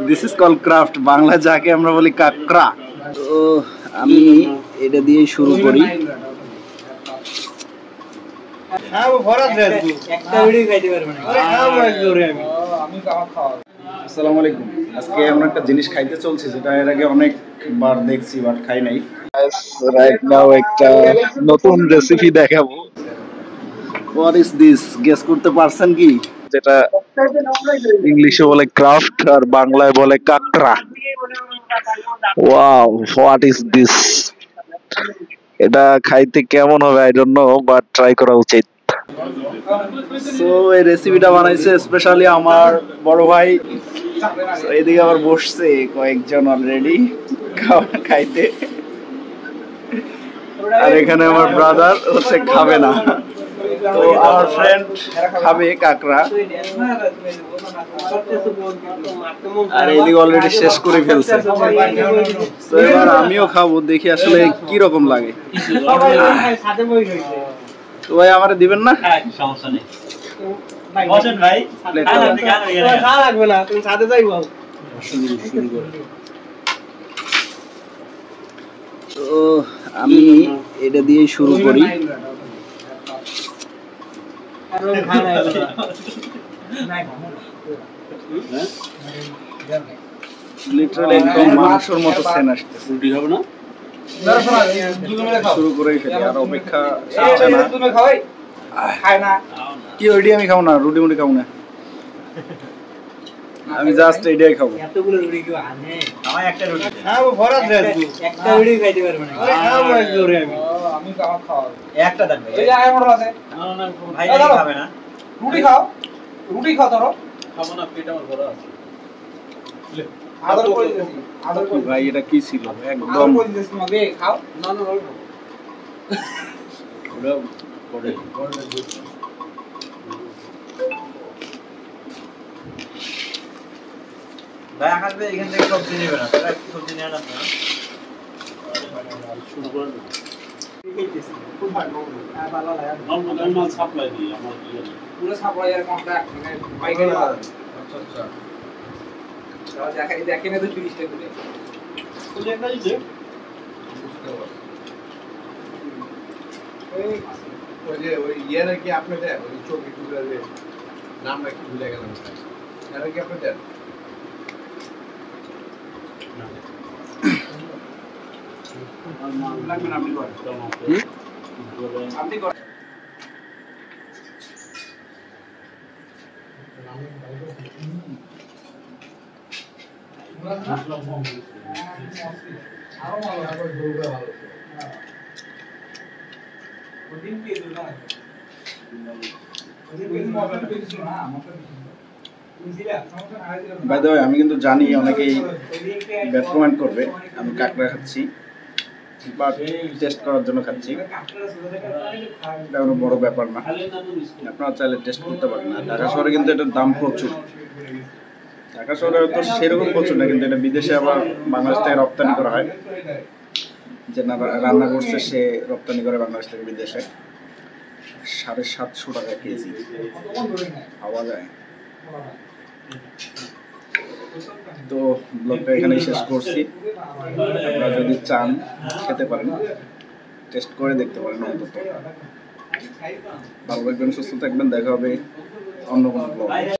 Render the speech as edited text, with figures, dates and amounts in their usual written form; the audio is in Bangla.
This is call craft, Bangla যাকে আমরা বলি কাকড়া। তো আমি এটা দিয়ে শুরু করি। আসসালামু আলাইকুম। আজকে আমরা একটা জিনিস খাইতে চলছি যেটা এর আগে অনেকবার দেখছি বাট খাই নাই। রাইট নাও একটা নতুন রেসিপি দেখাবো। হোয়াট ইজ দিস, গেস করতে পারছেন কি? যেটা ইংলিশে বলে ক্রাফট আর বাংলায় বলে কাকড়া। Wow, what is this? এটা খাইতে কেমন হবে I don't know, but try করা উচিত। সো এই রেসিপিটা বানাইছে স্পেশালি আমার বড় ভাই। এদিকে আবার বসছে কয়েকজন অলরেডি খাইতে, আর এখানে আমার ব্রাদার হচ্ছে খাবে না। তো আমার ফ্রেন্ড খাবে কাকড়া, আর এদিকে অলরেডি শেষ করে ফেলছে। তো এবার আমিও খাবো, দেখি আসলে কি রকম লাগে। তো ভাই আমারে দিবেন না? সমস্যা নেই বসেন ভাই, লাগবে না, তুমি সাথে যাইবো। তো আমি এটা দিয়ে শুরু করি। লিটারালি একদম মাংসের মতো সেন আসতেছে। রুটি হবে না, শুরু করেই ফেলি, আর অপেক্ষা কি ওইটি আমি খাবো না, রুটি মুটি খাবো না, আমি জাস্ট এটাই খাবো। এতগুলো রুটি কেউ আনে? আমার একটা রুটি, হ্যাঁ ও ভরা দে, একটা রুটি খাইতে পারবে না। খাবো এক জোরে আমি আমার খাওয়া একটা দেন ভাই, এই যে আয় মোটর আছে। না না ভাই খাবে না, রুটি খাও, রুটি খাও। ধরো খাবো না, পেট আমার ভরা আছে। আদর করে দিছি, আদর করে ভাই এটা কি ছিল একদম আদর করে দিছি তোমাকে, খাও। না না ওই ওটা পড়ে ভাই আকাশ ভাই এখান থেকে সবজি নেবে না, তাহলে একটু সবজি নেন আপনারা। শুরু করেন। খুব ভালো ভালো লাগে। নরমাল মাল সাপ্লাই দিই আমার পুরো সাপ্লাই এর কন্ট্রাক্ট মানে পাইকারি মাল। আচ্ছা আচ্ছা, তাহলে দেখেন তো 30 টাকা করে তো একটা দিছে। ওই যে ওই ইয়ার কি আপনি দেন ওই চোখে টুকরা যে নামটা কি ভুলে গেলাম, এটা কি আপনি দেন? আপনি করেন। বাই দ্য ওয়ে, আমি কিন্তু জানি অনেকেই ব্যাড কমেন্ট করবে আমি কাকড়া খাচ্ছি, বাট টেস্ট করার জন্য খাচ্ছি। এটা কোনো বড় ব্যাপার না, আপনারা চাইলে টেস্ট করতে পারেন। না ঢাকা শহরে কিন্তু এটার দাম প্রচুর। ঢাকা শহরে তো সেরকম প্রচুর না, কিন্তু এটা বিদেশে আবার বাংলাদেশ থেকে রপ্তানি করা হয়। যে না রান্না করছে সে রপ্তানি করে বাংলাদেশ থেকে বিদেশে। 750 টাকা কেজি পাওয়া যায়। তো ব্লগটা এখানেই শেষ করছি। আপনারা যদি চান খেতে পারেন, টেস্ট করে দেখতে পারেন অন্তত। ভালো থাকবেন, সুস্থ থাকবেন, দেখা হবে অন্য কোনো ব্লগে।